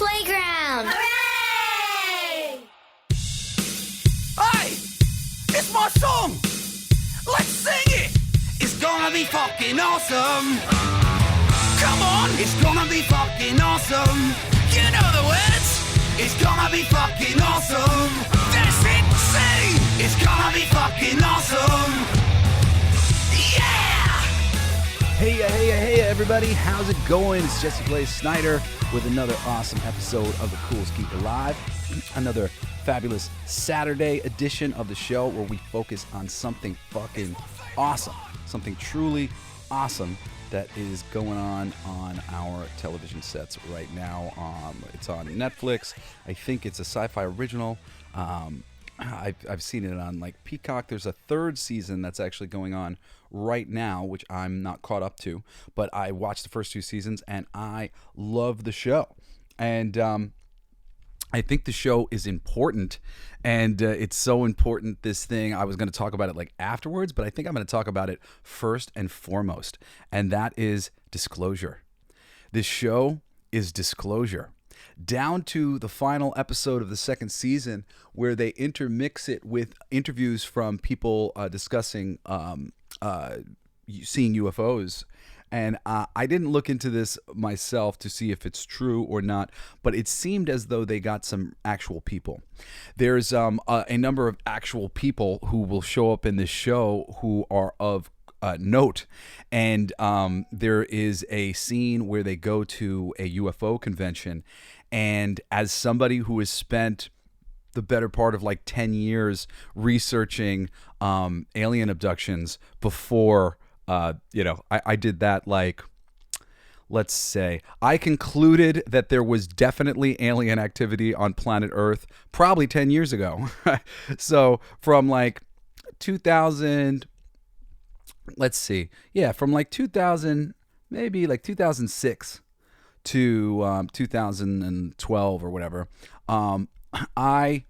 playground. Hooray! Hey! It's my song! Let's sing it! It's gonna be fucking awesome! Come on! It's gonna be fucking awesome! You know the words! It's gonna be fucking awesome! That's it! Sing! It's gonna be fucking awesome! Yeah! Hey, everybody. How's it going? It's Jesse Blaze Snider with another awesome episode of the Coolest Geek Alive. Another fabulous Saturday edition of the show where we focus on something fucking awesome. Something truly awesome that is going on our television sets right now. It's on Netflix. I think it's a sci-fi original. I've seen it on like Peacock. There's a third season that's actually going on right now, which I'm not caught up to, but I watched the first two seasons and I love the show. And I think the show is important, and it's so important, this thing. I was going to talk about it like afterwards, but I think I'm going to talk about it first and foremost, and that is disclosure. This show is disclosure. Down to the final episode of the second season where they intermix it with interviews from people discussing seeing UFOs. And I didn't look into this myself to see if it's true or not, but it seemed as though they got some actual people. There's a number of actual people who will show up in this show who are of note. And there is a scene where they go to a UFO convention. And as somebody who has spent the better part of like 10 years researching alien abductions before, I did that like, let's say, I concluded that there was definitely alien activity on planet Earth probably 10 years ago. So from like 2000, let's see. Yeah, from like 2000, maybe like 2006 to 2012 or whatever. I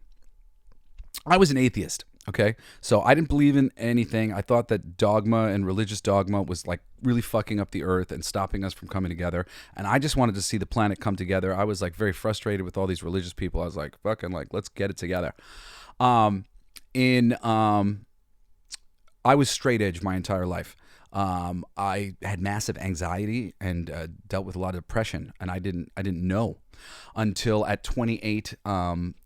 was an atheist. Okay, so I didn't believe in anything. I thought that dogma and religious dogma was like really fucking up the earth and stopping us from coming together. And I just wanted to see the planet come together. I was like very frustrated with all these religious people. I was like, fucking like, let's get it together. I was straight edge my entire life. I had massive anxiety and dealt with a lot of depression, and I didn't know until at 28.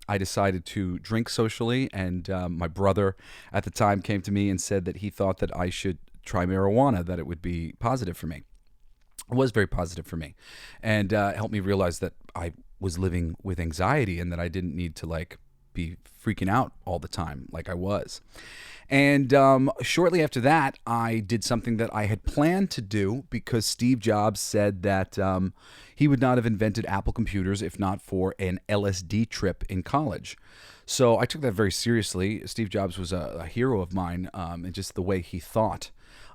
I decided to drink socially, and my brother at the time came to me and said that he thought that I should try marijuana, that it would be positive for me. It was very positive for me, and helped me realize that I was living with anxiety and that I didn't need to like be freaking out all the time like I was. And shortly after that, I did something that I had planned to do because Steve Jobs said that he would not have invented Apple computers if not for an LSD trip in college. So I took that very seriously. Steve Jobs was a hero of mine, and just the way he thought.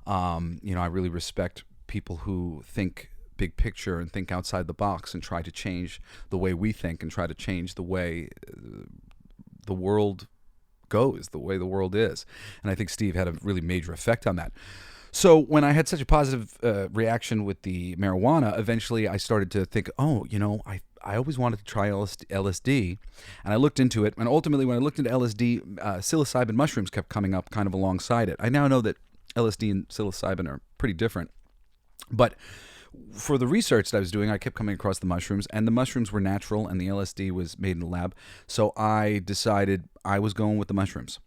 I really respect people who think big picture and think outside the box and try to change the way we think and try to change the way the world goes, the way the world is. And I think Steve had a really major effect on that. So when I had such a positive reaction with the marijuana, eventually I started to think, I always wanted to try LSD, and I looked into it, and ultimately when I looked into LSD, psilocybin mushrooms kept coming up kind of alongside it. I now know that LSD and psilocybin are pretty different, but for the research that I was doing, I kept coming across the mushrooms, and the mushrooms were natural, and the LSD was made in the lab. So I decided I was going with the mushrooms.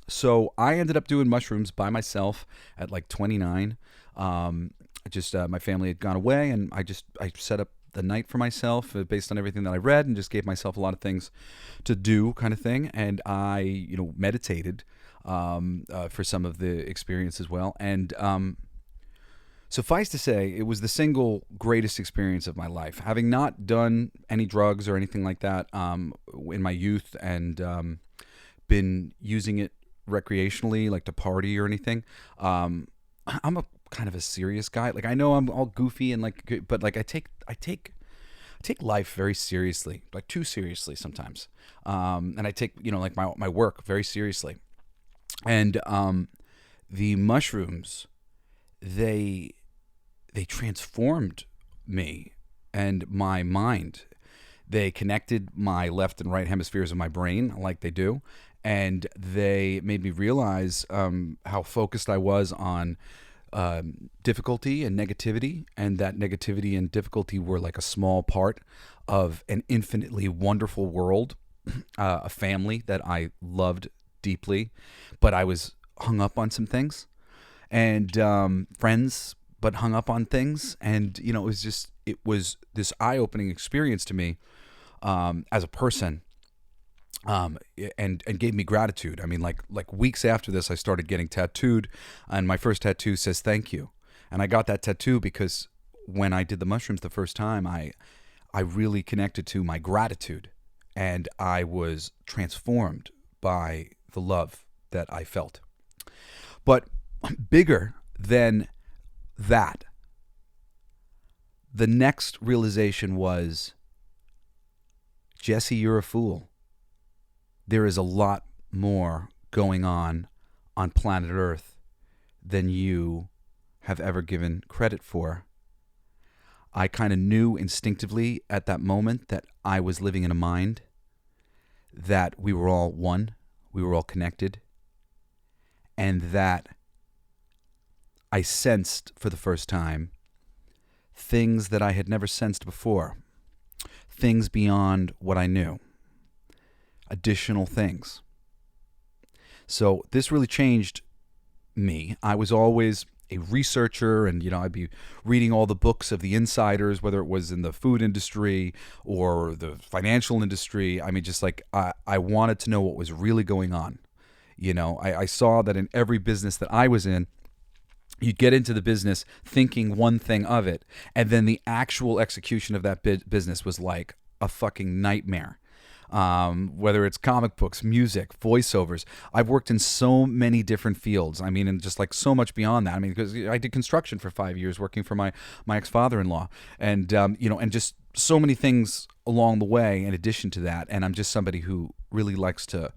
So I ended up doing mushrooms by myself at like 29. My family had gone away, and I set up the night for myself based on everything that I read, and just gave myself a lot of things to do, kind of thing. And I, meditated for some of the experience as well, and suffice to say, it was the single greatest experience of my life. Having not done any drugs or anything like that in my youth, and been using it recreationally, like to party or anything, I'm a kind of a serious guy. Like I know I'm all goofy and like, but like I take life very seriously, like too seriously sometimes. And I take like my work very seriously. And the mushrooms, they transformed me and my mind. They connected my left and right hemispheres of my brain like they do, and they made me realize how focused I was on difficulty and negativity, and that negativity and difficulty were like a small part of an infinitely wonderful world, a family that I loved deeply, but I was hung up on some things, and friends, but hung up on things. And, you know, it was this eye-opening experience to me as a person, and gave me gratitude. I mean, like weeks after this, I started getting tattooed, and my first tattoo says thank you. And I got that tattoo because when I did the mushrooms the first time, I really connected to my gratitude, and I was transformed by the love that I felt. But bigger than that, the next realization was, Jesse, you're a fool. There is a lot more going on planet Earth than you have ever given credit for. I kind of knew instinctively at that moment that I was living in a mind, that we were all one, we were all connected, and that I sensed for the first time things that I had never sensed before, things beyond what I knew, additional things. So this really changed me. I was always a researcher, and, you know, I'd be reading all the books of the insiders, whether it was in the food industry or the financial industry. I mean, just like I wanted to know what was really going on. You know, I saw that in every business that I was in, you'd get into the business thinking one thing of it, and then the actual execution of that business was like a fucking nightmare. Whether it's comic books, music, voiceovers. I've worked in so many different fields. I mean, and just like so much beyond that. I mean, because I did construction for 5 years working for my ex-father-in-law, and, you know, and just so many things along the way in addition to that. And I'm just somebody who really likes to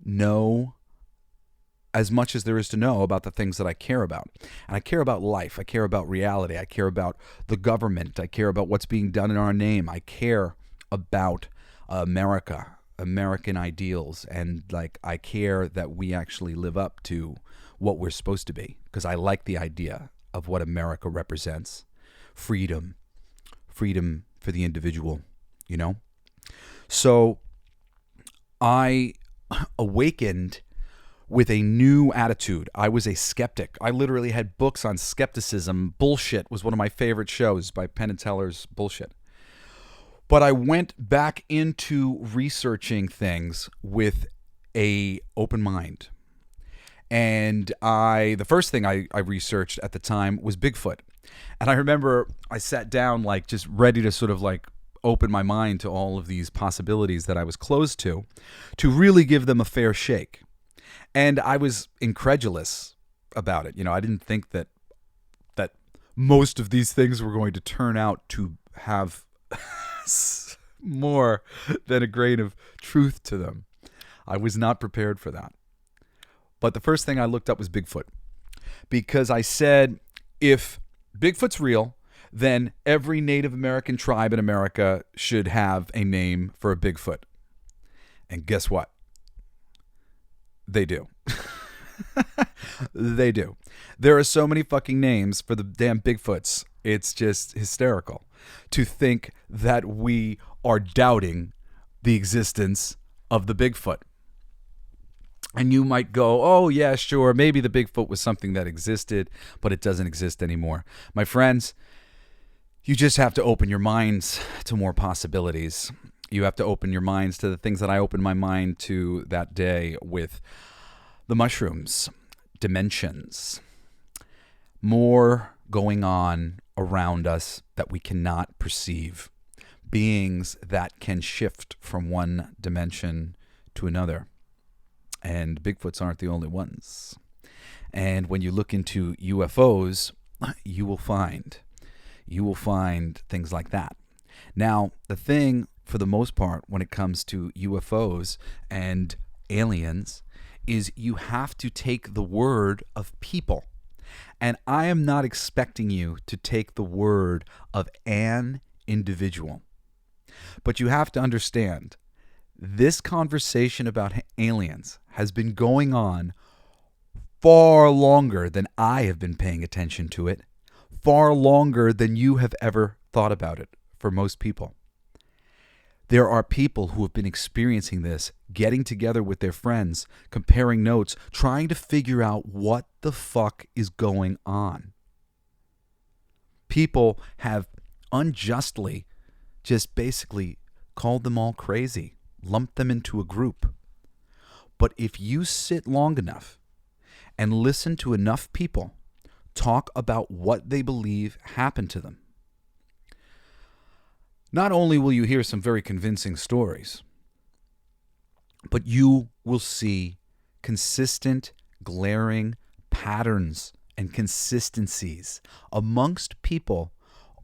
know as much as there is to know about the things that I care about. And I care about life. I care about reality. I care about the government. I care about what's being done in our name. I care about America, American ideals, and like I care that we actually live up to what we're supposed to be, because I like the idea of what America represents. Freedom for the individual, you know? So I awakened with a new attitude. I was a skeptic. I literally had books on skepticism. Bullshit was one of my favorite shows by Penn and Teller's Bullshit. But I went back into researching things with a open mind. And the first thing I researched at the time was Bigfoot. And I remember I sat down like just ready to sort of like open my mind to all of these possibilities that I was closed to really give them a fair shake. And I was incredulous about it. You know, I didn't think that most of these things were going to turn out to have more than a grain of truth to them. I was not prepared for that. But the first thing I looked up was Bigfoot, because I said, if Bigfoot's real, then every Native American tribe in America should have a name for a Bigfoot. And guess what? They do. They do. There are so many fucking names for the damn Bigfoots. It's just hysterical to think that we are doubting the existence of the Bigfoot. And you might go, oh, yeah, sure, maybe the Bigfoot was something that existed, but it doesn't exist anymore. My friends, you just have to open your minds to more possibilities. You have to open your minds to the things that I opened my mind to that day with the mushrooms, dimensions, more going on around us that we cannot perceive, beings that can shift from one dimension to another. And Bigfoots aren't the only ones. And when you look into UFOs, you will find things like that. Now, the thing, for the most part, when it comes to UFOs and aliens, is you have to take the word of people. And I am not expecting you to take the word of an individual. But you have to understand, this conversation about aliens has been going on far longer than I have been paying attention to it, far longer than you have ever thought about it for most people. There are people who have been experiencing this, getting together with their friends, comparing notes, trying to figure out what the fuck is going on. People have unjustly just basically called them all crazy, lumped them into a group. But if you sit long enough and listen to enough people talk about what they believe happened to them, not only will you hear some very convincing stories, but you will see consistent, glaring patterns and consistencies amongst people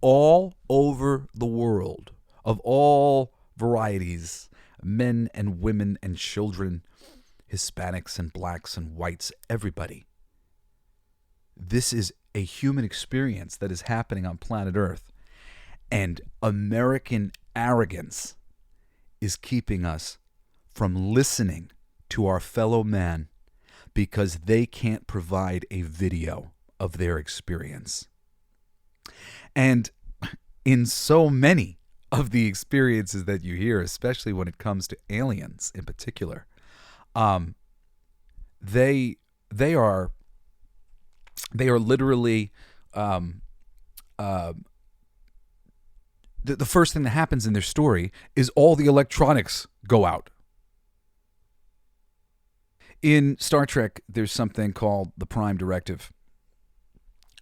all over the world, of all varieties, men and women and children, Hispanics and blacks and whites, everybody. This is a human experience that is happening on planet Earth. And American arrogance is keeping us from listening to our fellow man because they can't provide a video of their experience. And in so many of the experiences that you hear, especially when it comes to aliens in particular, they are literally the first thing that happens in their story is all the electronics go out. In Star Trek, there's something called the Prime Directive.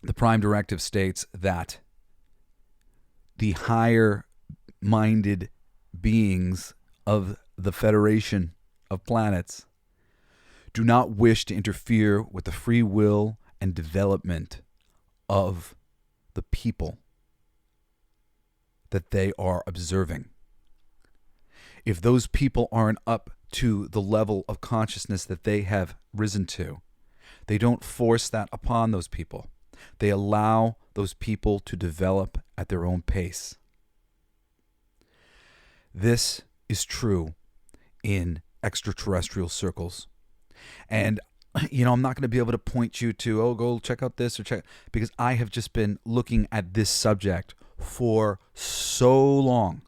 The Prime Directive states that the higher-minded beings of the Federation of Planets do not wish to interfere with the free will and development of the people that they are observing. If those people aren't up to the level of consciousness that they have risen to, they don't force that upon those people. They allow those people to develop at their own pace. This is true in extraterrestrial circles. And, I'm not going to be able to point you to, go check out this or check, because I have just been looking at this subject for so long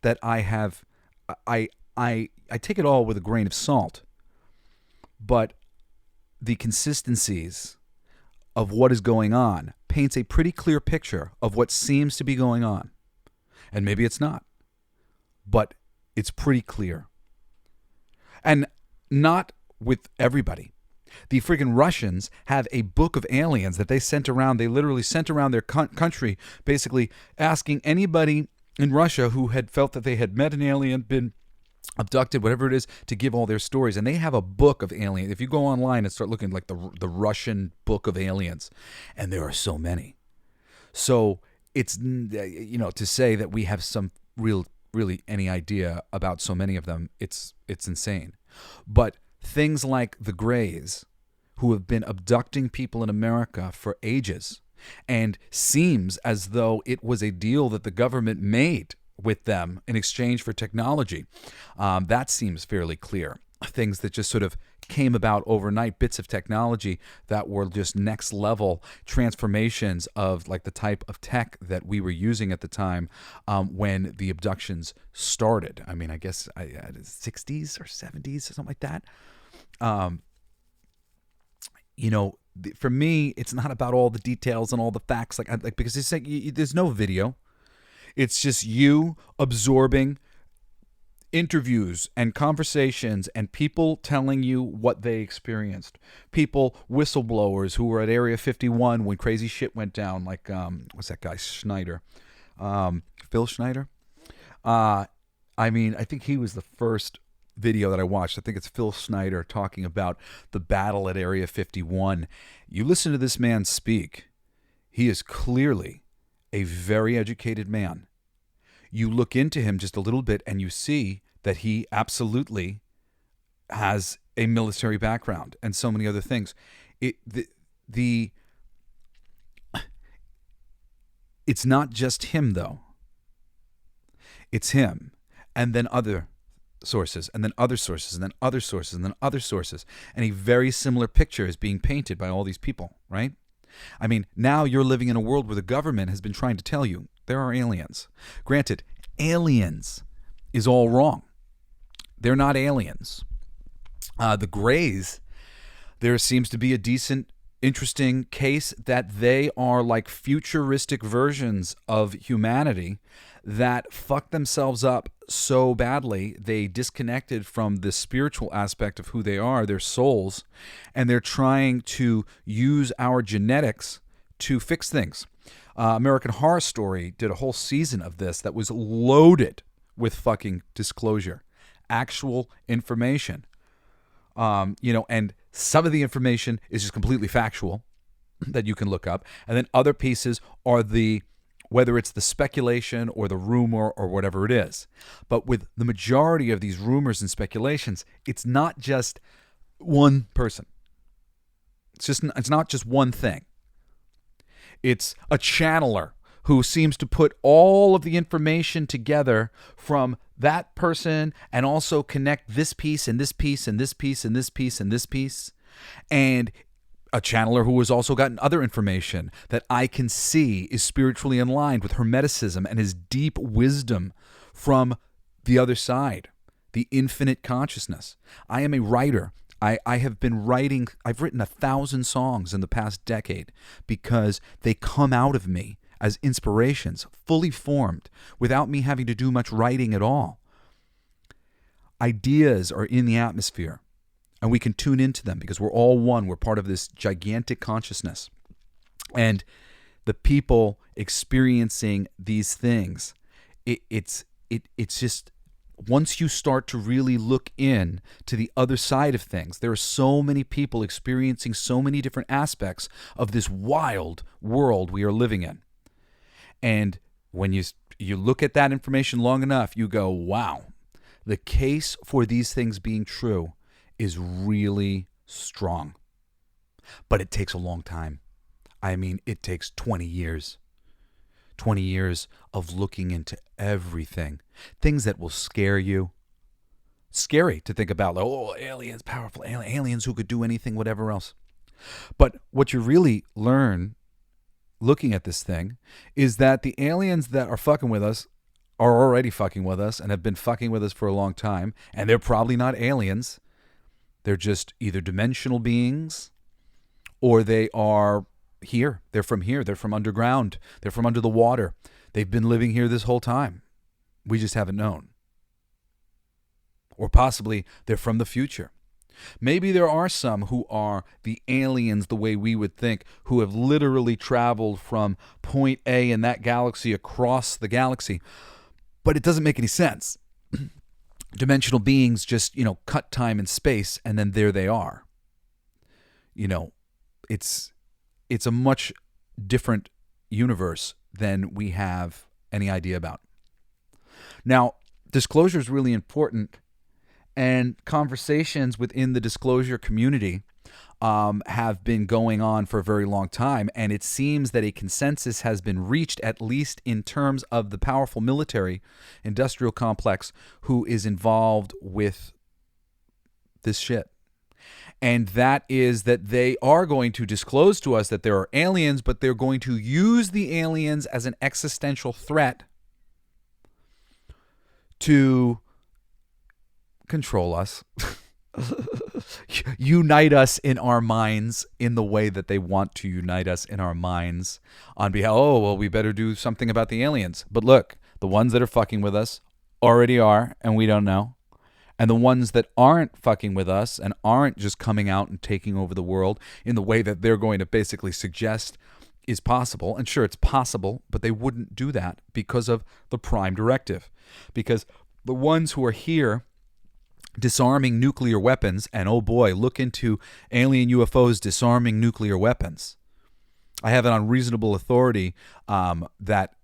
that I take it all with a grain of salt. But the consistencies of what is going on paints a pretty clear picture of what seems to be going on. And maybe it's not, but it's pretty clear. And not with everybody. The freaking Russians have a book of aliens that they sent around. They literally sent around their country, basically asking anybody in Russia who had felt that they had met an alien, been abducted, whatever it is, to give all their stories. And they have a book of aliens. If you go online and start looking like the Russian book of aliens, and there are so many. So it's, to say that we have some really any idea about so many of them, it's insane. But things like the Greys, who have been abducting people in America for ages, and seems as though it was a deal that the government made with them in exchange for technology. That seems fairly clear. Things that just sort of came about overnight, bits of technology that were just next level transformations of like the type of tech that we were using at the time when the abductions started. I mean, I guess 60s or 70s or something like that. For me, it's not about all the details and all the facts, because it's like there's no video. It's just you absorbing interviews and conversations and people telling you what they experienced. People, whistleblowers who were at Area 51 when crazy shit went down, like what's that guy, Snider? Phil Snider? I think he was the first video that I watched. I think it's Phil Snider talking about the battle at Area 51. You listen to this man speak. He is clearly a very educated man. You look into him just a little bit and you see that he absolutely has a military background and so many other things. It's not just him, though. it's him, and then other sources, and then other sources, and then other sources, and then other sources. And a very similar picture is being painted by all these people, right? I mean, now you're living in a world where the government has been trying to tell you there are aliens. Granted, aliens is all wrong. They're not aliens. The Greys, there seems to be a decent, interesting case that they are like futuristic versions of humanity that fucked themselves up so badly they disconnected from the spiritual aspect of who they are, their souls, and they're trying to use our genetics to fix things. American Horror Story did a whole season of this that was loaded with fucking disclosure, actual information. And some of the information is just completely factual that you can look up, and then other pieces are whether it's the speculation or the rumor or whatever it is. But with the majority of these rumors and speculations, it's not just one person. It's not just one thing. It's a channeler who seems to put all of the information together from that person and also connect this piece and this piece and this piece and this piece and this piece. And a channeler who has also gotten other information that I can see is spiritually aligned with Hermeticism and his deep wisdom from the other side, the infinite consciousness. I am a writer. I have been writing, I've written 1,000 songs in the past decade because they come out of me as inspirations, fully formed, without me having to do much writing at all. Ideas are in the atmosphere, and we can tune into them because we're all one. We're part of this gigantic consciousness. And the people experiencing these things, it's just, once you start to really look in to the other side of things, there are so many people experiencing so many different aspects of this wild world we are living in. And when you look at that information long enough, you go, wow, the case for these things being true is really strong. But it takes a long time. I mean, it takes 20 years. 20 years of looking into everything. Things that will scare you. Scary to think about. Like, oh, aliens, powerful aliens who could do anything, whatever else. But what you really learn looking at this thing is that the aliens that are fucking with us are already fucking with us and have been fucking with us for a long time. And they're probably not aliens. They're just either dimensional beings or they are here. They're from here. They're from underground. They're from under the water. They've been living here this whole time. We just haven't known. Or possibly they're from the future. Maybe there are some who are the aliens the way we would think, who have literally traveled from point A in that galaxy across the galaxy. But it doesn't make any sense. Dimensional beings just, cut time and space, and then there they are. It's a much different universe than we have any idea about. Now, disclosure is really important, and conversations within the disclosure community have been going on for a very long time, and it seems that a consensus has been reached, at least in terms of the powerful military industrial complex who is involved with this shit. And that is that they are going to disclose to us that there are aliens, but they're going to use the aliens as an existential threat to control us. Unite us in our minds in the way that they want to unite us in our minds on behalf, we better do something about the aliens. But look, the ones that are fucking with us already are, and we don't know. And the ones that aren't fucking with us and aren't just coming out and taking over the world in the way that they're going to basically suggest is possible. And sure, it's possible, but they wouldn't do that because of the Prime Directive. Because the ones who are here disarming nuclear weapons, and oh boy, look into alien UFOs disarming nuclear weapons. I have it on reasonable authority that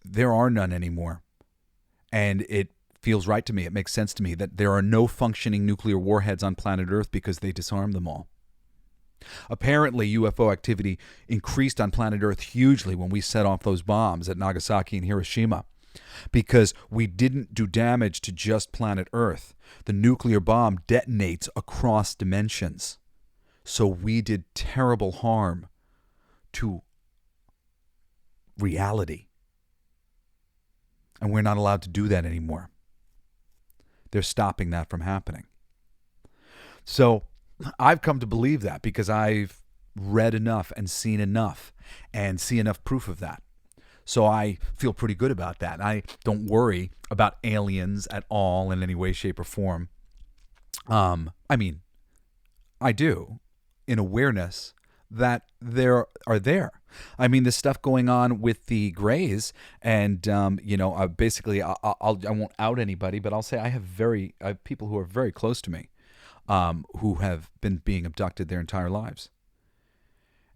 there are none anymore. And it feels right to me. It makes sense to me that there are no functioning nuclear warheads on planet Earth because they disarmed them all. Apparently, UFO activity increased on planet Earth hugely when we set off those bombs at Nagasaki and Hiroshima. because we didn't do damage to just planet Earth. The nuclear bomb detonates across dimensions. So we did terrible harm to reality. And we're not allowed to do that anymore. They're stopping that from happening. So I've come to believe that because I've read enough and seen enough and see enough proof of that. So I feel pretty good about that. I don't worry about aliens at all in any way, shape, or form. I mean, I do, in awareness that there are there. I mean, this stuff going on with the Greys, and basically, I won't out anybody, but I'll say I have people who are very close to me, who have been being abducted their entire lives,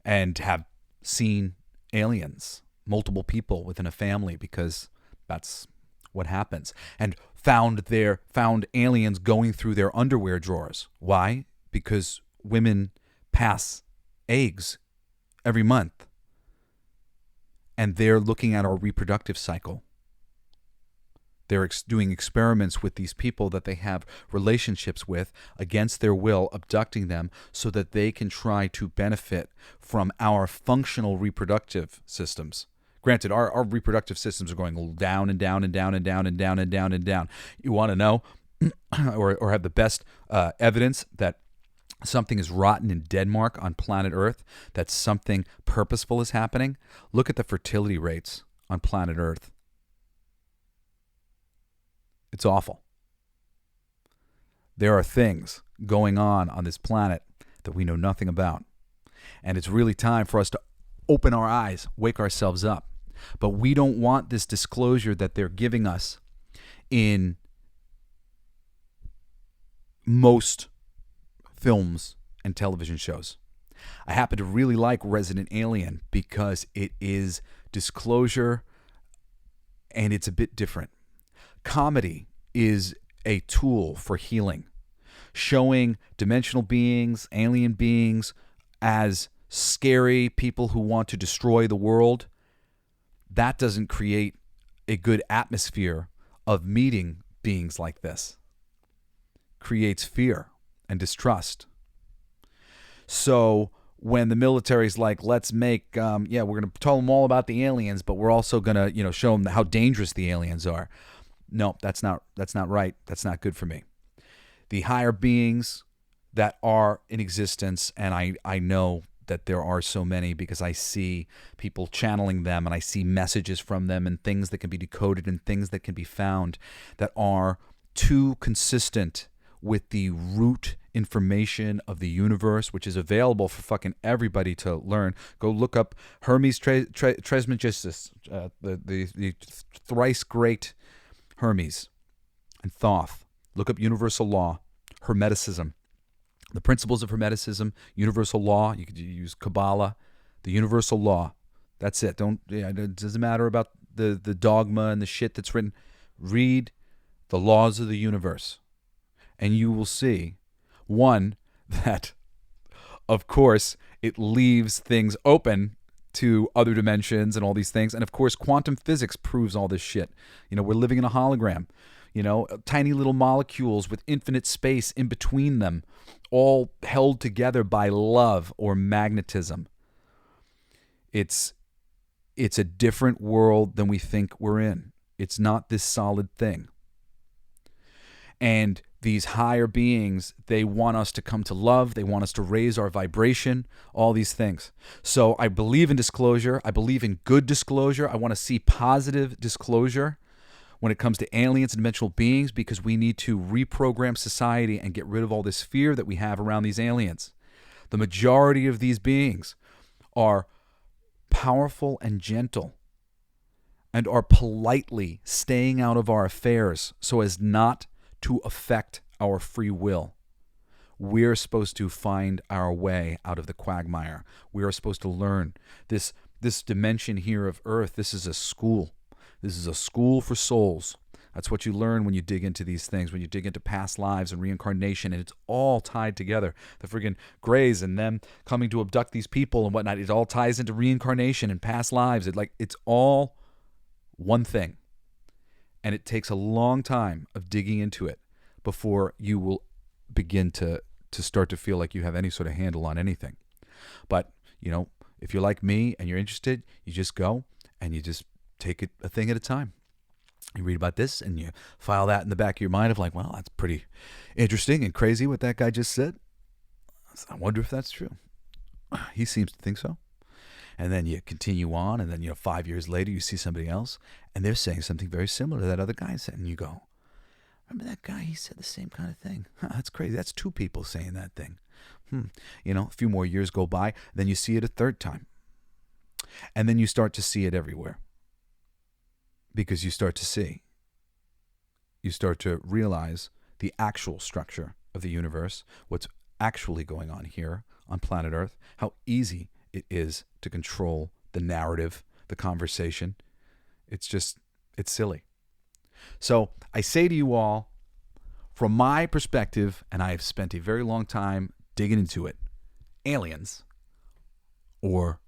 and have seen aliens, multiple people within a family, because that's what happens, and found aliens going through their underwear drawers. Why? Because women pass eggs every month, and they're looking at our reproductive cycle. They're doing experiments with these people that they have relationships with against their will, abducting them so that they can try to benefit from our functional reproductive systems. Granted, our reproductive systems are going down and down and down and down and down and down and down. You want to know or have the best evidence that something is rotten in Denmark on planet Earth, that something purposeful is happening? Look at the fertility rates on planet Earth. It's awful. There are things going on this planet that we know nothing about. And it's really time for us to open our eyes, wake ourselves up. But we don't want this disclosure that they're giving us in most films and television shows. I happen to really like Resident Alien because it is disclosure and it's a bit different. Comedy is a tool for healing, showing dimensional beings, alien beings as scary people who want to destroy the world. That doesn't create a good atmosphere of meeting beings like this. Creates fear and distrust. So when the military's like, let's make, we're going to tell them all about the aliens, but we're also going to, show them how dangerous the aliens are. No, that's not right. That's not good for me. The higher beings that are in existence, and I know that there are so many because I see people channeling them and I see messages from them and things that can be decoded and things that can be found that are too consistent with the root information of the universe, which is available for fucking everybody to learn. Go look up Hermes Trismegistus, the thrice great Hermes and Thoth. Look up universal law, Hermeticism, the principles of Hermeticism, universal law. You could use Kabbalah, the universal law. That's it. It doesn't matter about the dogma and the shit that's written. Read the laws of the universe. And you will see, one, that, of course, it leaves things open to other dimensions and all these things. And, of course, quantum physics proves all this shit. We're living in a hologram. Tiny little molecules with infinite space in between them, all held together by love or magnetism. It's a different world than we think we're in. It's not this solid thing. And these higher beings, they want us to come to love. They want us to raise our vibration, all these things. So I believe in disclosure. I believe in good disclosure. I want to see positive disclosure when it comes to aliens and dimensional beings, because we need to reprogram society and get rid of all this fear that we have around these aliens. The majority of these beings are powerful and gentle and are politely staying out of our affairs so as not to affect our free will. We're supposed to find our way out of the quagmire. We are supposed to learn this dimension here of Earth. This is a school. This is a school for souls. That's what you learn when you dig into these things, when you dig into past lives and reincarnation, and it's all tied together. The friggin' Greys and them coming to abduct these people and whatnot, it all ties into reincarnation and past lives. It's all one thing. and it takes a long time of digging into it before you will begin to start to feel like you have any sort of handle on anything. But, if you're like me and you're interested, you just go and you just take it a thing at a time. You read about this and you file that in the back of your mind of like, well, that's pretty interesting and crazy what that guy just said. I wonder if that's true. He seems to think so. And then you continue on, and then 5 years later you see somebody else and they're saying something very similar to that other guy said, and you go, remember that guy? He said the same kind of thing. That's crazy. That's two people saying that thing. A few more years go by, then you see it a third time. And then you start to see it everywhere. Because you start to realize the actual structure of the universe, what's actually going on here on planet Earth, how easy it is to control the narrative, the conversation. It's silly. So I say to you all, from my perspective, and I have spent a very long time digging into it, aliens or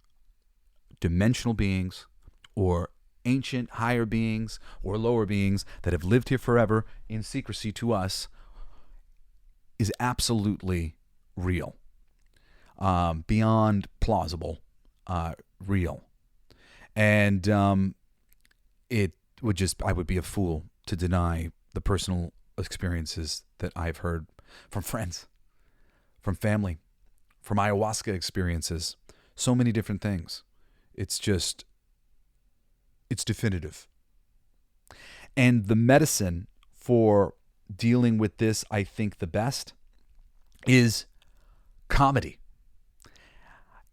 dimensional beings or ancient higher beings or lower beings that have lived here forever in secrecy to us is absolutely real. Beyond plausible, real. And I would be a fool to deny the personal experiences that I've heard from friends, from family, from ayahuasca experiences, so many different things. It's definitive. And the medicine for dealing with this, I think the best, is comedy.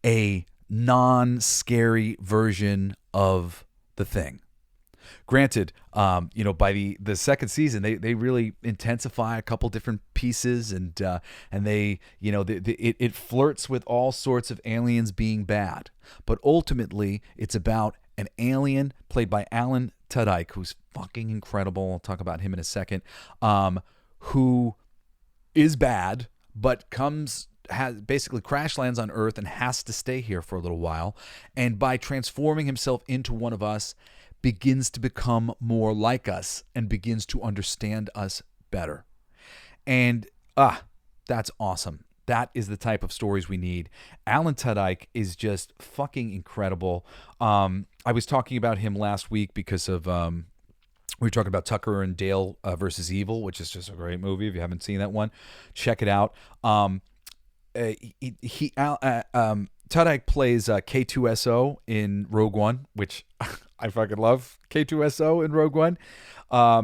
A non-scary version of the thing. Granted, by the second season, they really intensify a couple different pieces, and they, it flirts with all sorts of aliens being bad. But ultimately, it's about an alien played by ALAN TUDYK, who's fucking incredible. I'll talk about him in a second. Who is bad, but basically crash lands on Earth and has to stay here for a little while. And by transforming himself into one of us, begins to become more like us and begins to understand us better. And that's awesome. That is the type of stories we need. ALAN TUDYK is just fucking incredible. I was talking about him last week because of we were talking about Tucker and Dale versus Evil, which is just a great movie. If you haven't seen that one, check it out. TUDYK plays K2SO in Rogue One, which I fucking love K2SO in Rogue One.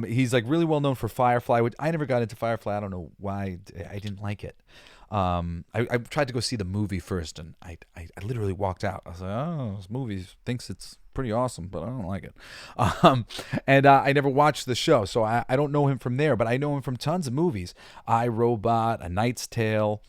He's like really well known for Firefly, which I never got into Firefly. I don't know why I didn't like it. I tried to go see the movie first, and I literally walked out. I was like, oh, this movie thinks it's pretty awesome, but I don't like it. And I never watched the show, so I don't know him from there, but I know him from tons of movies. I, Robot, A Knight's Tale.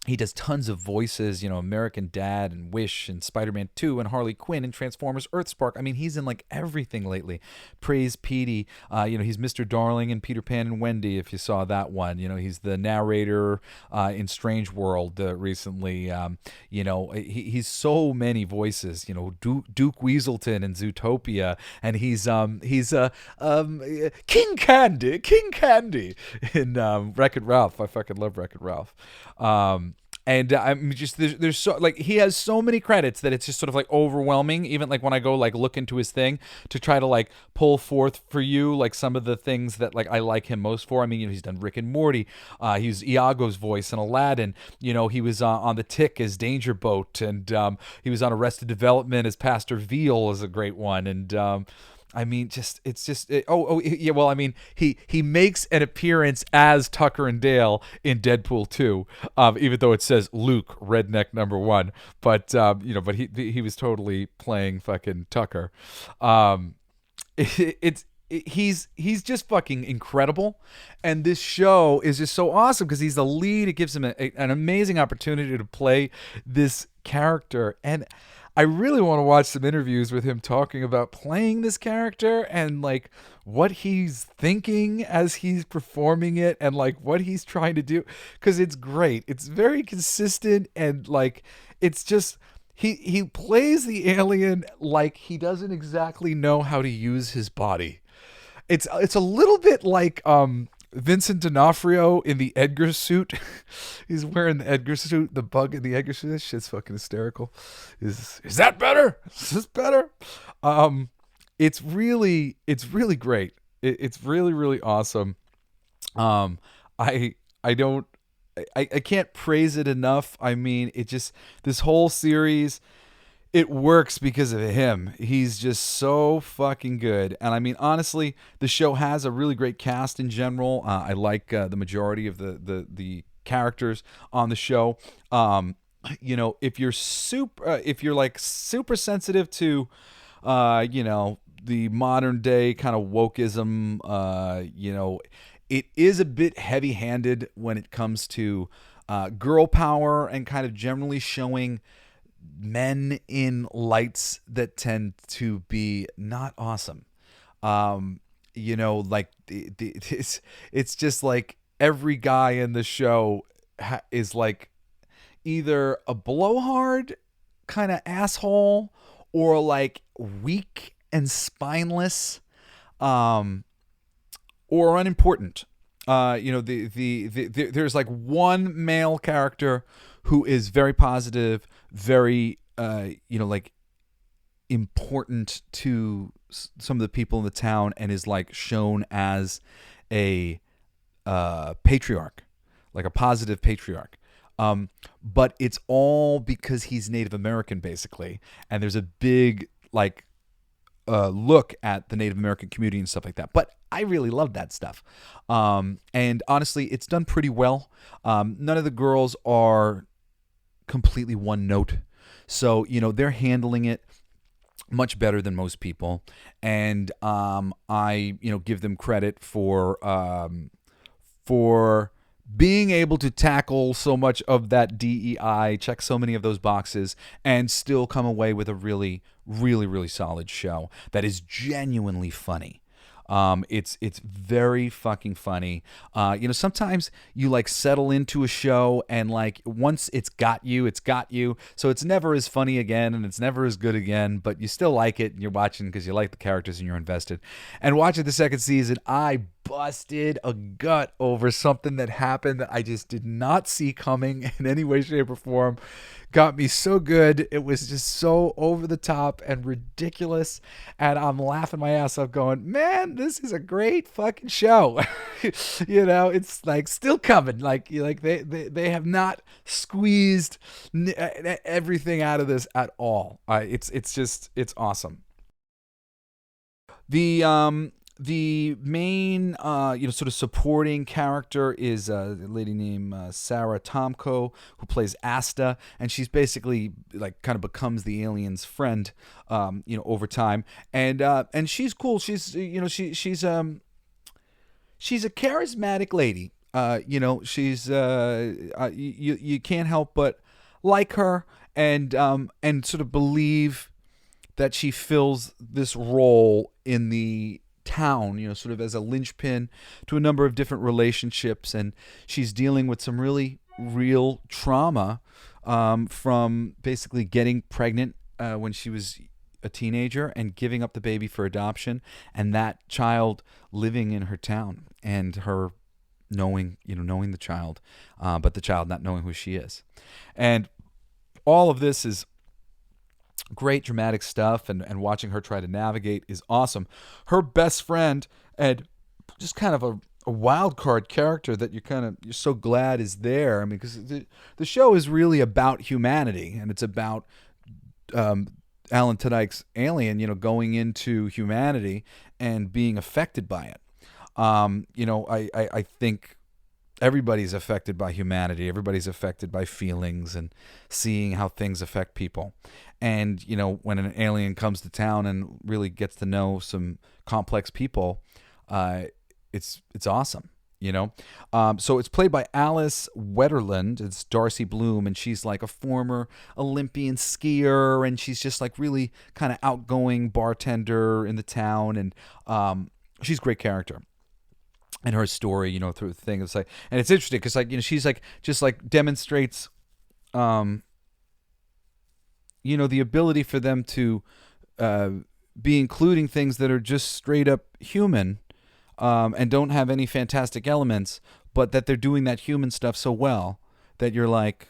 He does tons of voices, American Dad and Wish and Spider-Man 2 and Harley Quinn and Transformers Earthspark. I mean, he's in like everything lately. Praise Petey. He's Mr. Darling in Peter Pan and Wendy, if you saw that one. He's the narrator in Strange World recently. He's so many voices. Duke Weaselton in Zootopia, and he's King Candy in Wreck-It Ralph. I fucking love Wreck-It Ralph. And I'm just there's so like he has so many credits that it's just sort of like overwhelming. Even like when I go like look into his thing to try to like pull forth for you like some of the things that like I like him most for. I mean, he's done Rick and Morty. He's Iago's voice in Aladdin. He was on The Tick as Danger Boat, and he was on Arrested Development as Pastor Veal is a great one. And I mean, well, I mean, he makes an appearance as Tucker and Dale in Deadpool 2, even though it says Luke, redneck number 1. But but he was totally playing fucking Tucker. He's just fucking incredible, and this show is just so awesome because he's the lead. It gives him an amazing opportunity to play this character, and I really want to watch some interviews with him talking about playing this character and like what he's thinking as he's performing it and like what he's trying to do, because it's great. It's very consistent, and like it's just he plays the alien like he doesn't exactly know how to use his body. it's a little bit like Vincent D'Onofrio in the Edgar suit. He's wearing the Edgar suit, the bug in the Edgar suit. That shit's fucking hysterical. Is that better? Is this better? It's really great. It's really, really awesome. I can't praise it enough. I mean, this whole series, it works because of him. He's just so fucking good. And I mean, honestly, the show has a really great cast in general. I like the majority of the characters on the show. If you're like super sensitive to, the modern day kind of wokeism, it is a bit heavy-handed when it comes to girl power and kind of generally showing men in lights that tend to be not awesome. Like it's just like every guy in the show is like either a blowhard kind of asshole or like weak and spineless. Or unimportant. There's like one male character who is very positive, very like important to some of the people in the town, and is like shown as a patriarch, like a positive patriarch. But it's all because he's Native American, basically, and there's a big like look at the Native American community and stuff like that. But I really love that stuff. And honestly, it's done pretty well. None of the girls are completely one note. So, they're handling it much better than most people. And I give them credit for being able to tackle so much of that DEI, check so many of those boxes, and still come away with a really, really, really solid show that is genuinely funny. It's very fucking funny. Sometimes you like settle into a show and like once it's got you. So it's never as funny again and it's never as good again, but you still like it and you're watching because you like the characters and you're invested. And watching the second season, I busted a gut over something that happened that I just did not see coming in any way, shape, or form. Got me so good. It was just so over the top and ridiculous. And I'm laughing my ass off going, man, this is a great fucking show. It's like still coming. Like they have not squeezed everything out of this at all. It's awesome. The main, sort of supporting character is a lady named Sarah Tomko, who plays Asta, and she's basically like kind of becomes the alien's friend, over time, and she's cool. She's she's a charismatic lady. She's you can't help but like her and sort of believe that she fills this role in the town, sort of as a linchpin to a number of different relationships, and she's dealing with some really real trauma from basically getting pregnant when she was a teenager and giving up the baby for adoption, and that child living in her town and her knowing the child, but the child not knowing who she is. And all of this is great dramatic stuff, and watching her try to navigate is awesome. Her best friend, and just kind of a wild card character that you're so glad is there. I mean, because the show is really about humanity, and it's about Alan Tudyk's alien, going into humanity and being affected by it. I think everybody's affected by humanity. Everybody's affected by feelings and seeing how things affect people. And, when an alien comes to town and really gets to know some complex people, it's awesome, So it's played by Alice Wetterland. It's Darcy Bloom, and she's like a former Olympian skier, and she's just like really kind of outgoing bartender in the town, and she's a great character. And her story, through the thing, it's like, and it's interesting because like, she's like just like demonstrates, the ability for them to be including things that are just straight up human and don't have any fantastic elements, but that they're doing that human stuff so well that you're like,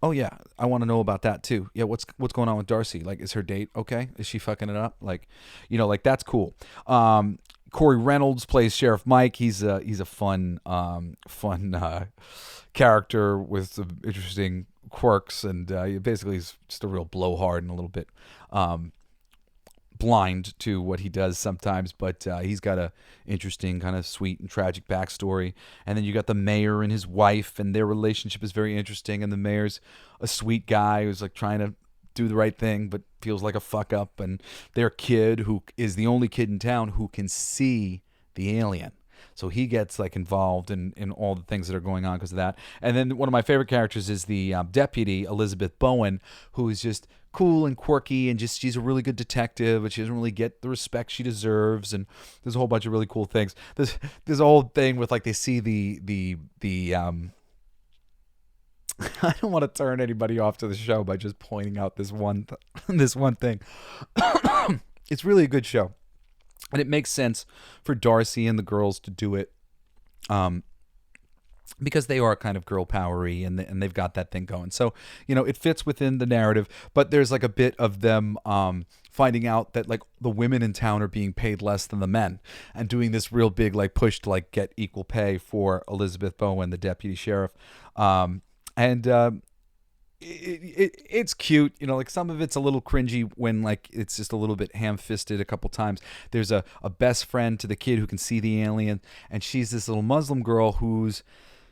oh yeah, I want to know about that too. Yeah, what's going on with Darcy? Like, is her date okay? Is she fucking it up? Like, like that's cool. Corey Reynolds plays Sheriff Mike. He's a fun character with some interesting quirks, and basically he's just a real blowhard and a little bit blind to what he does sometimes, but he's got a interesting kind of sweet and tragic backstory. And then you got the mayor and his wife, and their relationship is very interesting, and the mayor's a sweet guy who's like trying to do the right thing but feels like a fuck up, and their kid, who is the only kid in town who can see the alien, so he gets like involved in all the things that are going on because of that. And then one of my favorite characters is the deputy, Elizabeth Bowen, who is just cool and quirky, and just she's a really good detective, but she doesn't really get the respect she deserves. And there's a whole bunch of really cool things. There's a whole thing with like they see the I don't want to turn anybody off to the show by just pointing out this one thing. It's really a good show. And it makes sense for Darcy and the girls to do it, because they are kind of girl powery, and they've got that thing going. So, it fits within the narrative, but there's like a bit of them finding out that like the women in town are being paid less than the men, and doing this real big like push to like get equal pay for Elizabeth Bowen, the deputy sheriff. It's cute, like some of it's a little cringy when like it's just a little bit ham-fisted a couple times. There's a best friend to the kid who can see the alien, and she's this little Muslim girl who's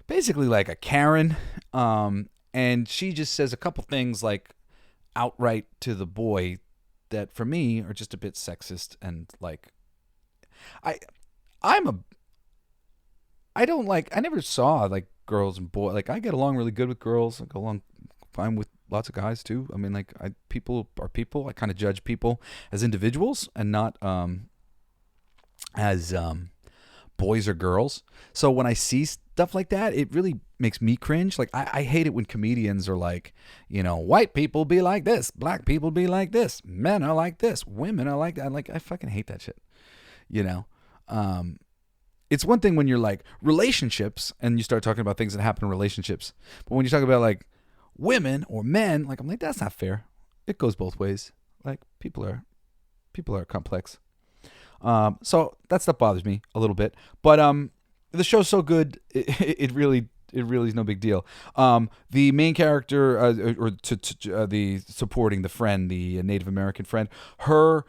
basically like a Karen, and she just says a couple things like outright to the boy that for me are just a bit sexist, and like I never saw like girls and boys. Like I get along really good with girls. I go along fine with lots of guys too. I mean, like people are people. I kind of judge people as individuals and not as boys or girls. So when I see stuff like that, it really makes me cringe. Like I hate it when comedians are like, white people be like this, black people be like this, men are like this, women are like that. Like I fucking hate that shit. It's one thing when you're like relationships and you start talking about things that happen in relationships, but when you talk about like women or men, like I'm like, that's not fair. It goes both ways. Like people are complex. So that stuff bothers me a little bit, but the show's so good, it really is no big deal. The main character, or the supporting the friend, the Native American friend, her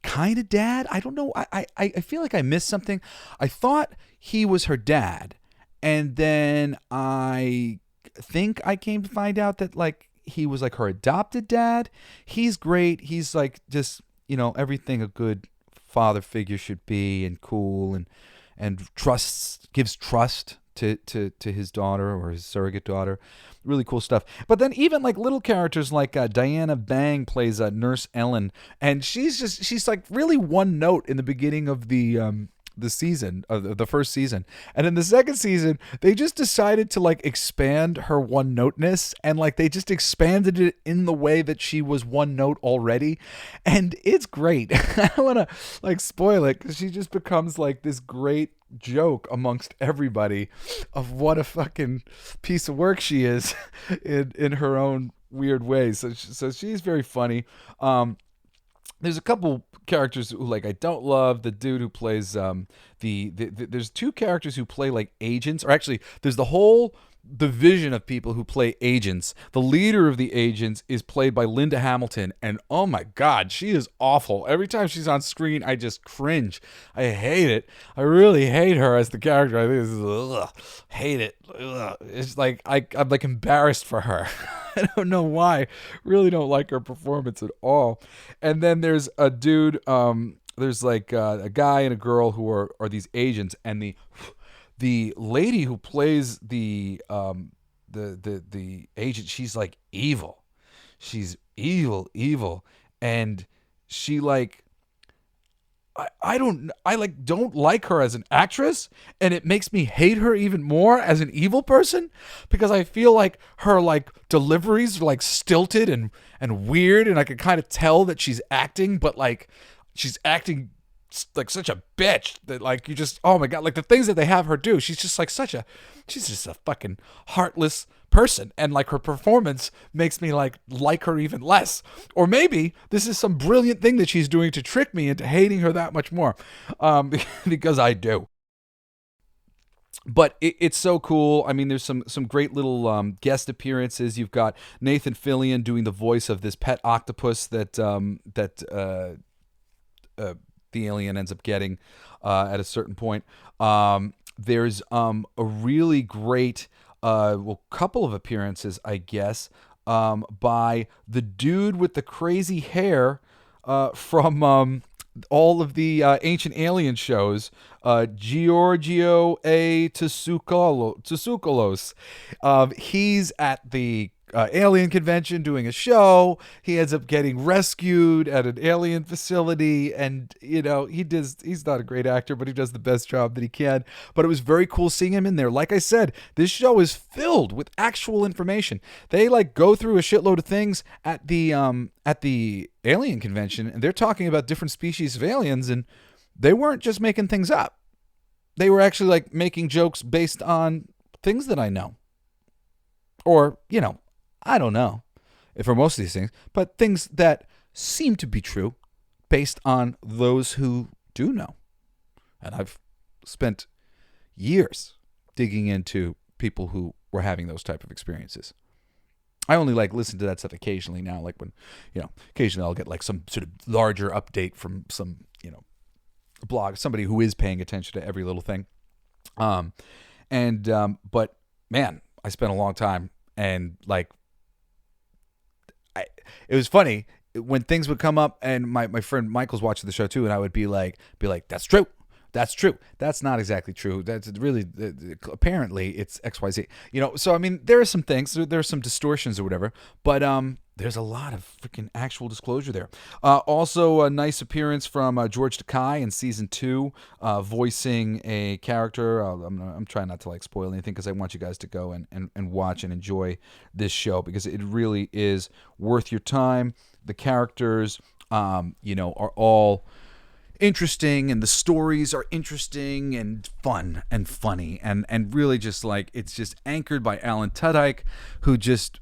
kind of dad. I don't know. I feel like I missed something. I thought he was her dad, and then I think I came to find out that like he was like her adopted dad. He's great. He's like just everything a good father figure should be, and cool, and gives trust to his daughter or his surrogate daughter. Really cool stuff. But then even like little characters like Diana Bang plays Nurse Ellen, and she's like really one note in the beginning of the season of the first season, and in the second season they just decided to like expand her one noteness, and like they just expanded it in the way that she was one note already, and it's great. I don't want to like spoil it because she just becomes like this great joke amongst everybody of what a fucking piece of work she is in her own weird ways. So she's very funny. There's a couple characters who like I don't love. The dude who plays there's two characters who play like agents, or actually there's the whole division of people who play agents. The leader of the agents is played by Linda Hamilton, and oh my god, she is awful. Every time she's on screen I just cringe. I hate it. I really hate her as the character. I think this is hate it. It's like I'm like embarrassed for her. I don't know why. Really don't like her performance at all. And then there's a dude, there's like a guy and a girl who are these agents, and the lady who plays the agent, she's like evil. She's evil, and she like I don't like her as an actress, and it makes me hate her even more as an evil person, because I feel like her like deliveries are like stilted and weird, and I can kind of tell that she's acting, but like she's acting like such a bitch that like you just, oh my God, like the things that they have her do, she's just a fucking heartless person, and like her performance makes me like her even less. Or maybe this is some brilliant thing that she's doing to trick me into hating her that much more, because I do. But it's so cool. I mean, there's some great little guest appearances. You've got Nathan Fillion doing the voice of this pet octopus that the alien ends up getting at a certain point. There's a really great couple of appearances, I guess, by the dude with the crazy hair from all of the ancient alien shows, Giorgio A. Tsoukalos. He's at the alien convention doing a show. He ends up getting rescued at an alien facility, and he's not a great actor, but he does the best job that he can. But it was very cool seeing him in there. Like I said, this show is filled with actual information. They like go through a shitload of things at the alien convention, and they're talking about different species of aliens, and they weren't just making things up. They were actually like making jokes based on things that I know, or I don't know if for most of these things, but things that seem to be true based on those who do know. And I've spent years digging into people who were having those type of experiences. I only like listen to that stuff occasionally now, like when, occasionally I'll get like some sort of larger update from some, blog, somebody who is paying attention to every little thing. But man, I spent a long time, and like, it was funny when things would come up, and my friend Michael's watching the show too, and I would be like, that's true. That's true. That's not exactly true. That's really, apparently it's XYZ. So I mean, there are some things, there are some distortions or whatever, but there's a lot of freaking actual disclosure there. Also, a nice appearance from George Takei in season 2, voicing a character. I'm trying not to like spoil anything because I want you guys to go and watch and enjoy this show, because it really is worth your time. The characters, are all interesting, and the stories are interesting and fun and funny, and really just like, it's just anchored by ALAN TUDYK, who just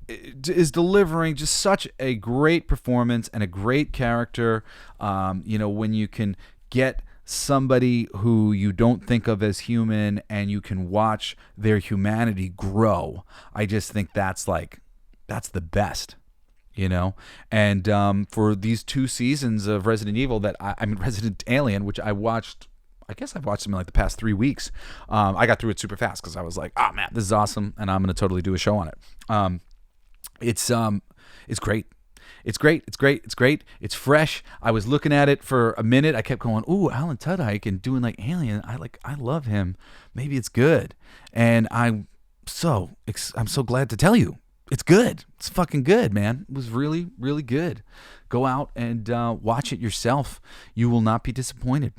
is delivering just such a great performance and a great character. When you can get somebody who you don't think of as human and you can watch their humanity grow, I just think that's the best. And for these 2 seasons of Resident Evil Resident Alien, which I've watched them in like the past 3 weeks. I got through it super fast because I was like, oh man, this is awesome, and I'm going to totally do a show on it. It's great. It's great. It's great. It's great. It's fresh. I was looking at it for a minute. I kept going, ooh, ALAN TUDYK, and doing like Alien. I love him. Maybe it's good. And I'm so glad to tell you, it's good. It's fucking good, man. It was really, really good. Go out and watch it yourself. You will not be disappointed.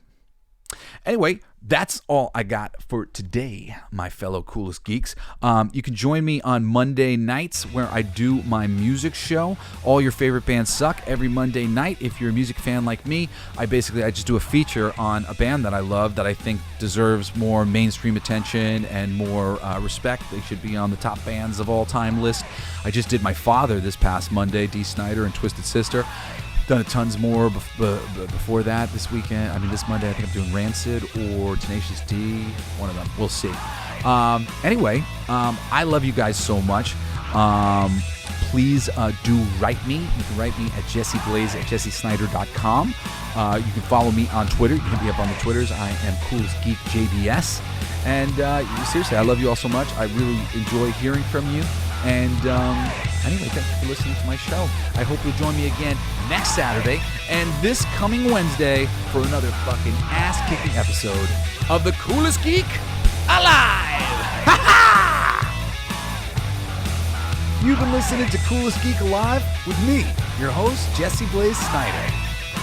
Anyway, that's all I got for today, my fellow Coolest Geeks. You can join me on Monday nights where I do my music show, All Your Favorite Bands Suck, every Monday night. If you're a music fan like me, I just do a feature on a band that I love that I think deserves more mainstream attention and more respect. They should be on the top bands of all time list. I just did My Father this past Monday, D. Snider and Twisted Sister. Done tons more before that this weekend. This Monday I think I'm doing Rancid or Tenacious D, one of them. We'll see. Anyway, I love you guys so much. Please do write me. You can write me at jesseblaze@jessesnider.com. You can follow me on Twitter. You can hit me up on the Twitters. I am Coolest Geek JBS. And seriously, I love you all so much. I really enjoy hearing from you. And anyway, thank you for listening to my show. I hope you'll join me again next Saturday and this coming Wednesday for another fucking ass-kicking episode of the Coolest Geek Alive! You've been listening to Coolest Geek Alive with me, your host, Jesse Blaze Snider.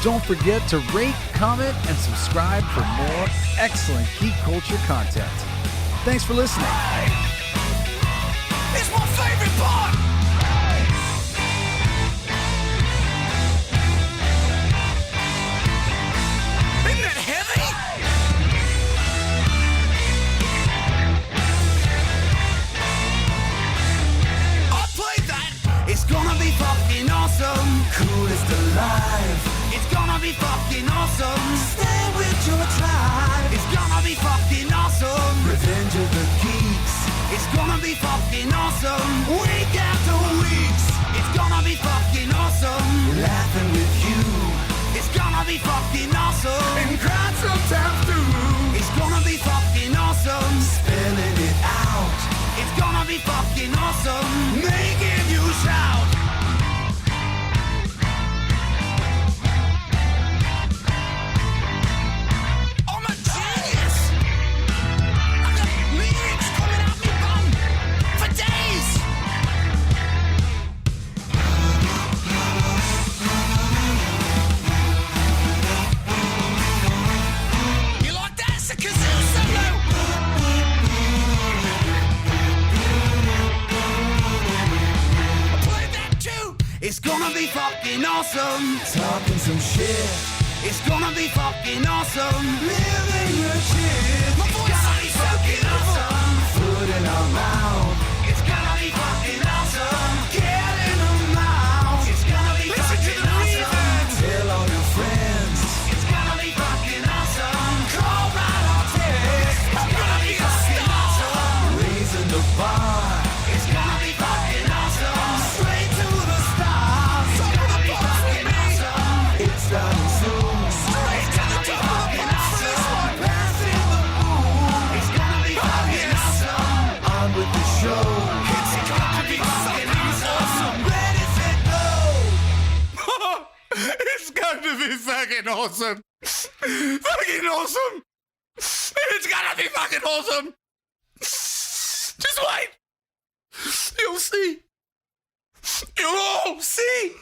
Don't forget to rate, comment, and subscribe for more excellent geek culture content. Thanks for listening. It's my favorite part! gonna be fucking awesome. Week after weeks, it's gonna be fucking awesome. Laughing with you, it's gonna be fucking awesome. And crying sometimes too. It's gonna be fucking awesome. Spelling it out, it's gonna be fucking awesome. Making you shout. I'm a genius. I got lyrics coming out me bum for days. You like that? It's a kazoo solo. I played that too. It's gonna be fucking awesome. Talking some shit. It's gonna be fucking awesome. Living legit. My voice is fucking awesome. Food in our mouth. It's gonna be fucking awesome. Get in our mouth. It's gonna be fucking awesome. Tell all your friends. It's gonna be fucking awesome. Call right or text. It's gonna be fucking awesome. Raising the bar. It's gonna be fucking awesome. Straight to the stars. It's gonna be fucking awesome. It's starting soon. Straight to the top. Passing the moon. It's gonna be fucking awesome. On with the show. It's gonna be fucking awesome. Ready, set, go. It's gonna be fucking awesome. Fucking awesome. It's gonna be fucking awesome. Just wait. You'll see. You'll all see.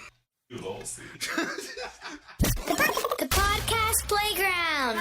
The podcast playground.